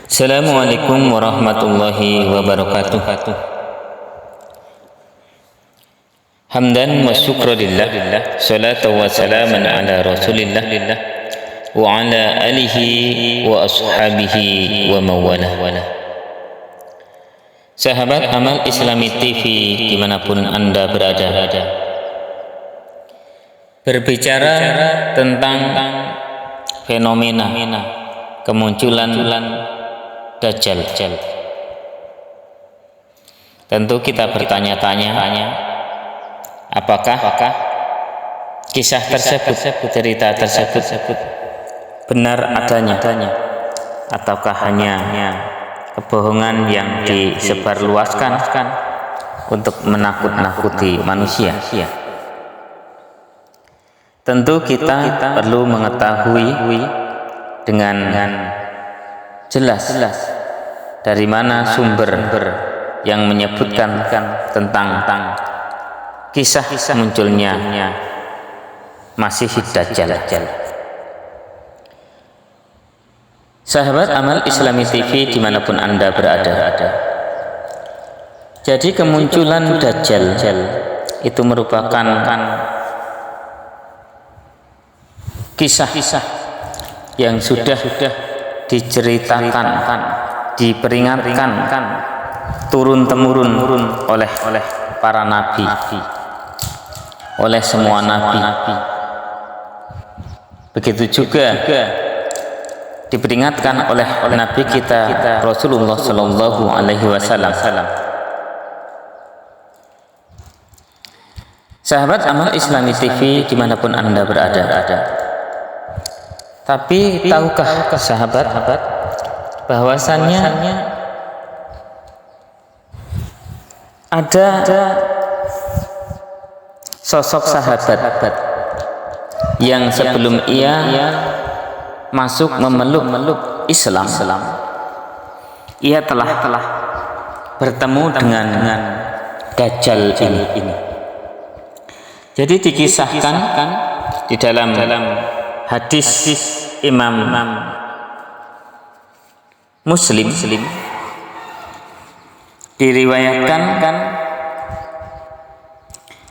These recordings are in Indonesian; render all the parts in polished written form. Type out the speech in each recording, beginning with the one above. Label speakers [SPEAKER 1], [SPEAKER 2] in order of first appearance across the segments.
[SPEAKER 1] Assalamualaikum warahmatullahi wabarakatuh. Hamdan wa syukranillah, salatu wa salaman ala rasulillah wa ala alihi wa ashabihi wa mawalah. Sahabat Amal Islami TV dimanapun Anda berada, berbicara tentang fenomena kemunculan Dajjal. Tentu kita bertanya-tanya, apakah kisah tersebut, cerita tersebut benar adanya, ataukah hanya kebohongan yang disebarluaskan untuk menakut-nakuti manusia. Tentu kita perlu mengetahui dengan jelas dari mana sumber yang menyebutkan tentang kisah munculnya Masih Dajjal. Sahabat Amal Islami TV dimanapun Anda berada, jadi kemunculan Dajjal itu merupakan kisah yang sudah diceritakan, diperingatkan turun-temurun oleh para nabi, oleh semua nabi. Begitu juga diperingatkan oleh Nabi kita Rasulullah Shallallahu Alaihi Wasallam. Sahabat Amal Islami TV dimanapun Anda berada, tapi tahukah sahabat bahwasannya ada sosok sahabat yang sebelum ia masuk memeluk Islam, ia telah bertemu dengan Dajjal ini. Jadi dikisahkan di dalam hadis Imam Muslim diriwayatkan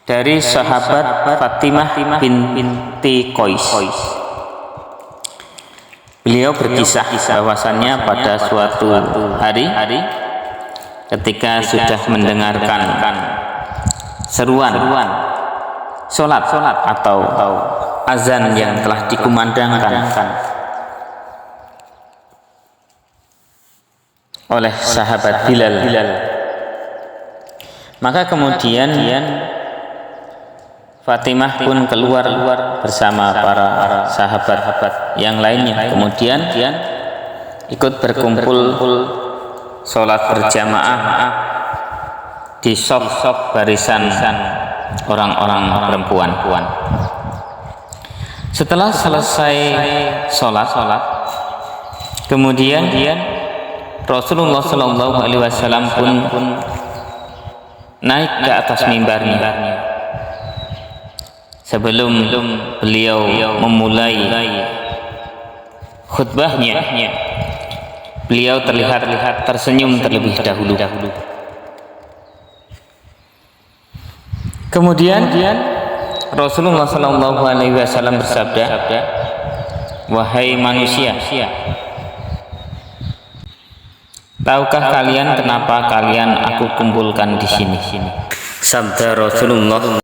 [SPEAKER 1] dari sahabat Fatimah binti Qais. Beliau berkisah bahwasannya pada suatu hari ketika sudah mendengarkan seruan solat atau azan yang telah dikumandangkan oleh sahabat Bilal, maka kemudian Fatimah pun keluar bersama para sahabat yang lainnya, kemudian ikut berkumpul sholat berjamaah di saf barisan orang-orang perempuan. Setelah selesai sholat, kemudian Rasulullah Shallallahu Alaihi Wasallam pun naik ke atas mimbarnya. Sebelum beliau memulai khutbahnya, beliau terlihat tersenyum terlebih dahulu. Kemudian Rasulullah Shallallahu Alaihi Wasallam bersabda, "Wahai manusia, tahukah kalian kenapa kalian aku kumpulkan di sini?" Sabda Rasulullah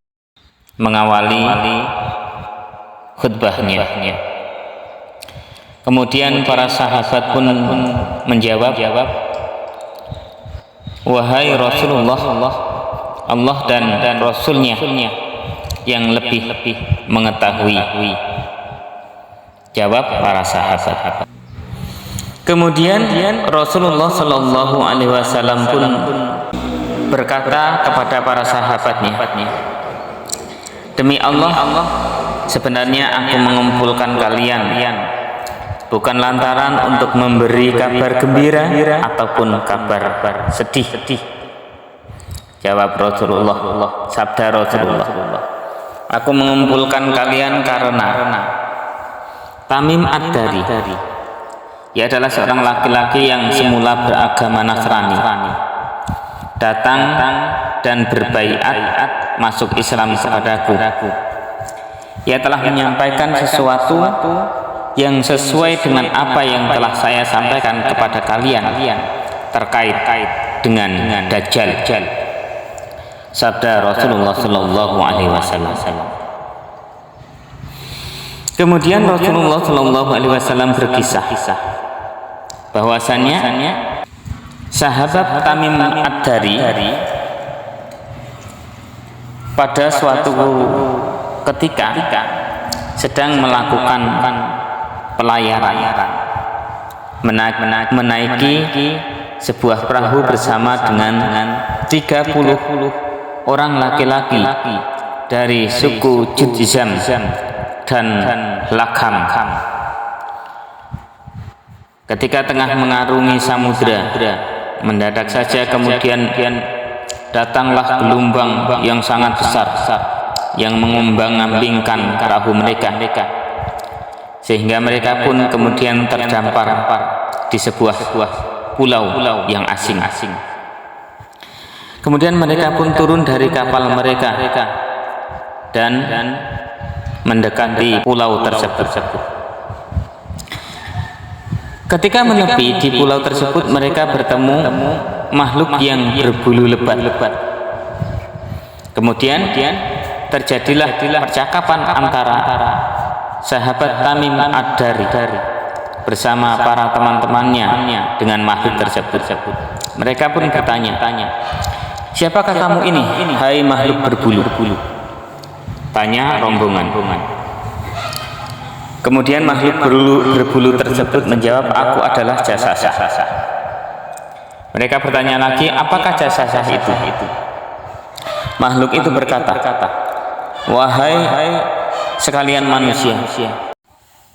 [SPEAKER 1] mengawali khutbahnya. Kemudian para sahabat pun menjawab, "Wahai Rasulullah, Allah dan Rasulnya yang lebih mengetahui." Jawab para sahabat. Kemudian Rasulullah Shallallahu Alaihi Wasallam pun berkata kepada para sahabatnya, "Demi Allah, sebenarnya aku mengumpulkan kalian bukan lantaran untuk memberi kabar gembira ataupun kabar sedih." Jawab Rasulullah, sabda Rasulullah, "Aku mengumpulkan kalian karena Tamim Ad-Dari Ia adalah seorang laki-laki yang semula beragama Nasrani, datang dan berbaiat masuk Islam kepadaku. Ia telah menyampaikan sesuatu yang sesuai dengan apa yang telah saya sampaikan kepada kalian terkait dengan Dajjal. Sabda Rasulullah Sallallahu Alaihi Wasallam. Kemudian Rasulullah Sallallahu Alaihi Wasallam berkisah bahwasannya sahabat Tamim Ad-Dari pada suatu ketika sedang melakukan pelayaran, menaiki sebuah perahu bersama dengan 30 orang laki-laki dari suku Judzam dan Lakham. Ketika tengah mengarungi samudra, mendadak saja kemudian datanglah gelombang yang sangat besar yang mengombang-ambingkan perahu mereka, sehingga mereka pun kemudian terdampar di sebuah pulau yang asing. Kemudian mereka pun turun dari kapal mereka dan mendekati pulau tersebut. Ketika menepi di pulau tersebut, mereka bertemu makhluk yang berbulu lebat. Kemudian terjadilah percakapan antara sahabat Tamim Ad-Dari bersama para teman-temannya dengan makhluk tersebut. Mereka pun bertanya, "Siapakah kamu ini, hai makhluk berbulu?" Tanya rombongan. Kemudian makhluk berbulu tersebut menjawab, "Aku adalah Jasasah." Mereka bertanya lagi, "Apakah Jasasah itu?" Makhluk itu berkata, "Wahai sekalian manusia,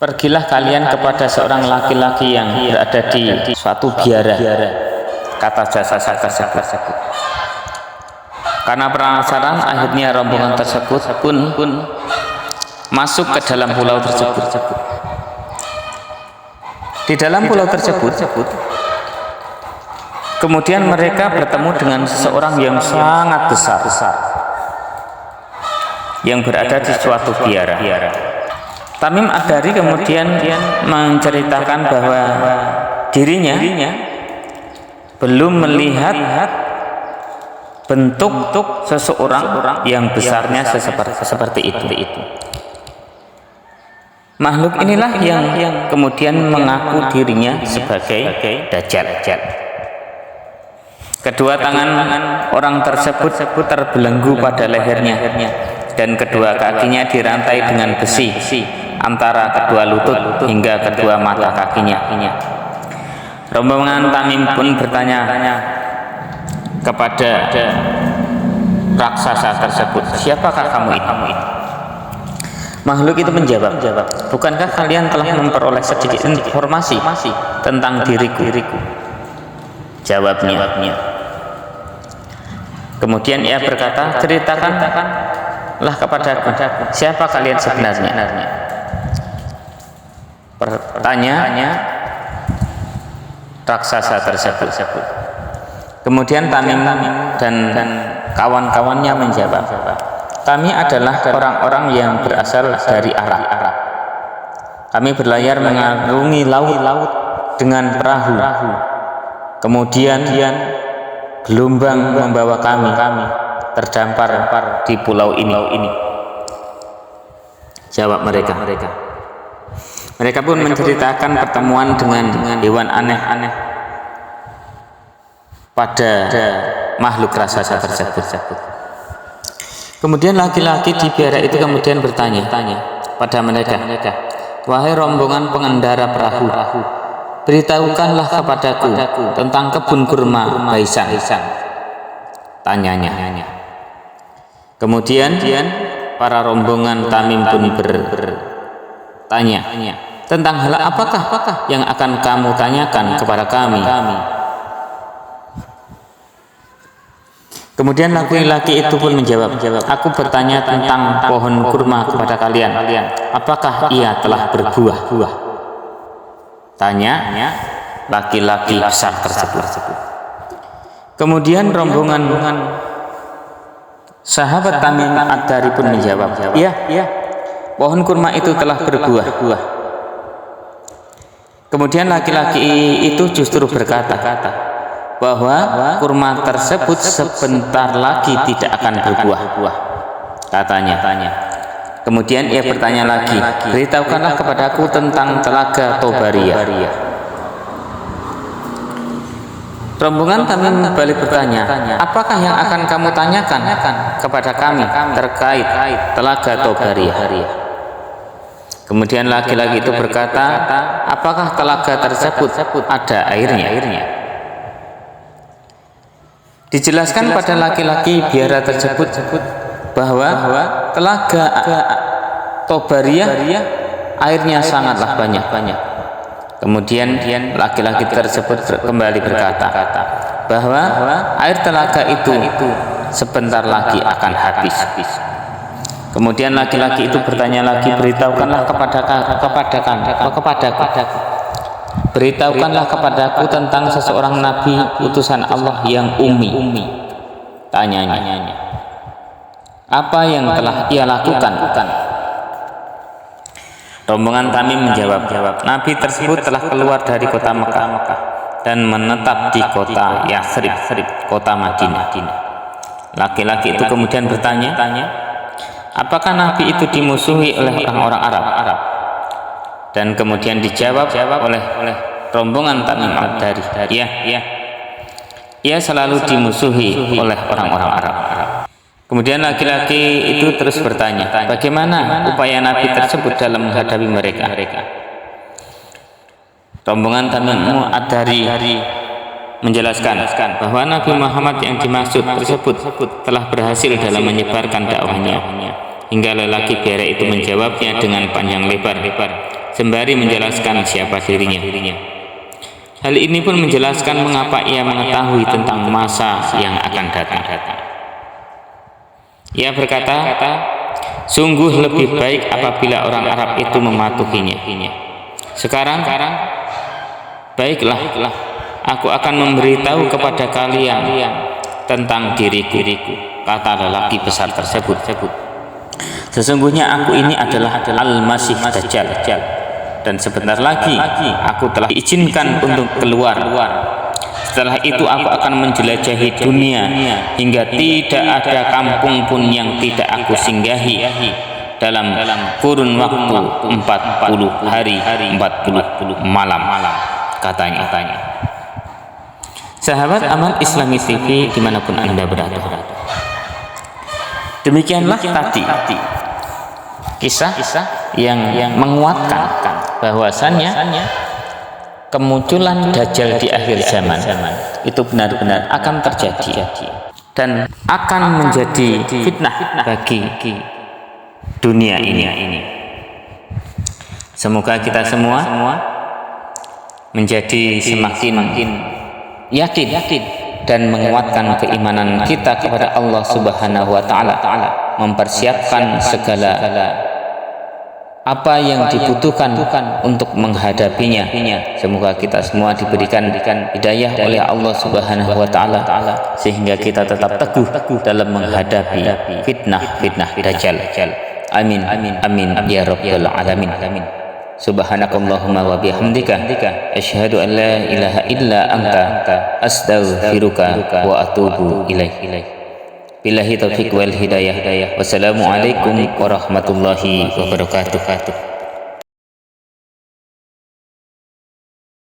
[SPEAKER 1] pergilah kalian kepada seorang laki-laki yang berada di suatu biara," kata Jasasah tersebut. Karena penasaran, akhirnya rombongan tersebut pun masuk ke dalam pulau tersebut. Di dalam pulau tersebut kemudian mereka bertemu dengan seseorang yang sangat besar yang berada di suatu biara. Tamim Ad-Dari kemudian menceritakan bahwa dirinya belum melihat bentuk seseorang yang besarnya seperti itu. Makhluk inilah yang kemudian mengaku dirinya sebagai Dajjal. Kedua tangan orang tersebut terbelenggu pada lehernya dan kedua kakinya dirantai dengan besi antara kedua lutut hingga kedua mata kakinya. Rombongan Tamim pun bertanya kepada raksasa tersebut, "Siapakah kamu ini?" Makhluk itu menjawab, "Bukankah kalian telah memperoleh sedikit informasi tentang diriku?" Jawabnya. Kemudian ia berkata, "Ceritakanlah kepadaku, siapa kalian sebenarnya?" Bertanya raksasa tersebut. Kemudian Tamim dan kawan-kawannya menjawab, "Kami adalah orang-orang yang berasal dari Arab. Kami berlayar mengarungi laut dengan perahu. Kemudian gelombang membawa kami terdampar di pulau ini." Jawab mereka. Mereka pun menceritakan pertemuan dengan hewan aneh pada makhluk raksasa tersebut. Kemudian laki-laki di biara itu kemudian bertanya pada mereka, "Wahai rombongan pengendara perahu, beritahukanlah kepadaku tentang kebun kurma Baisan," tanyanya. Kemudian para rombongan Tamim pun bertanya, "Tentang hal apakah yang akan kamu tanyakan kepada kami?" Kemudian laki-laki itu pun menjawab, "Aku bertanya tentang pohon kurma kepada kalian. Apakah ia telah berbuah?" Tanya laki-laki besar tersebut. Kemudian rombongan sahabat Tamim Ad-Dari pun menjawab, iya, pohon kurma itu telah berbuah. Kemudian laki-laki itu justru berkata bahwa kurma tersebut sebentar lagi tidak akan berbuah, katanya. Kemudian ia bertanya lagi, beritahukanlah kepadaku tentang telaga Tobariyah. Rombongan Tamim balik bertanya, apakah yang akan kamu tanyakan kepada kami terkait telaga Tobariyah? Kemudian laki-laki itu berkata, apakah telaga tersebut ada airnya? Dijelaskan pada laki-laki biara tersebut bahwa telaga Tobariyah airnya sangatlah banyak. Kemudian laki-laki tersebut kembali berkata bahwa air telaga itu sebentar lagi akan habis. Kemudian laki-laki itu bertanya lagi, beritahukanlah kepadaku tentang seseorang nabi utusan Allah yang ummi. Tanyanya, apa yang telah ia lakukan? Rombongan Tamim menjawab, nabi tersebut telah keluar dari kota Mekah dan menetap di kota Yathrib, kota Madinah. Laki-laki itu kemudian bertanya, apakah nabi itu dimusuhi oleh orang-orang Arab? Dan kemudian dijawab oleh rombongan Tamim Ad-Dari, iya, ia selalu dimusuhi oleh orang-orang Arab. Kemudian laki-laki itu terus bertanya, bagaimana upaya nabi tersebut dalam menghadapi mereka? Rombongan Tamim Ad-Dari menjelaskan bahwa Nabi Muhammad yang dimaksud tersebut telah berhasil dalam menyebarkan dakwahnya, hingga lelaki biara itu menjawabnya dengan panjang lebar sembari menjelaskan siapa dirinya. Hal ini pun menjelaskan mengapa ia mengetahui tentang masa yang akan datang. Ia berkata, sungguh lebih baik apabila orang Arab itu mematuhinya. Sekarang, baiklah, aku akan memberitahu kepada kalian tentang diriku, kata lelaki besar tersebut. Sesungguhnya aku ini adalah Al-Masih Dajjal, dan sebentar lagi aku telah diizinkan untuk keluar. Setelah itu aku akan menjelajahi dunia hingga tidak ada kampung pun yang tidak aku singgahi dalam kurun waktu 40 hari 40 malam, katanya. Sahabat Amal Islami TV dimanapun Anda berada, demikianlah tadi kisah yang menguatkan bahwasannya kemunculan Dajjal di akhir zaman itu benar-benar akan terjadi dan akan menjadi fitnah bagi dunia ini. Semoga kita semua menjadi semakin yakin dan menguatkan keimanan kita kepada Allah Subhanahu wa taala, mempersiapkan segala apa yang dibutuhkan untuk menghadapinya. Semoga kita semua diberikan hidayah oleh Allah Subhanahu wa taala sehingga kita tetap teguh dalam menghadapi fitnah Dajjal. Amin ya rabbal alamin. Subhanakallahumma wa bihamdika asyhadu an la ilaha illa anta astaghfiruka wa atubu ilaik. Billahi taufiq wal hidayah. Wassalamualaikum warahmatullahi wabarakatuh.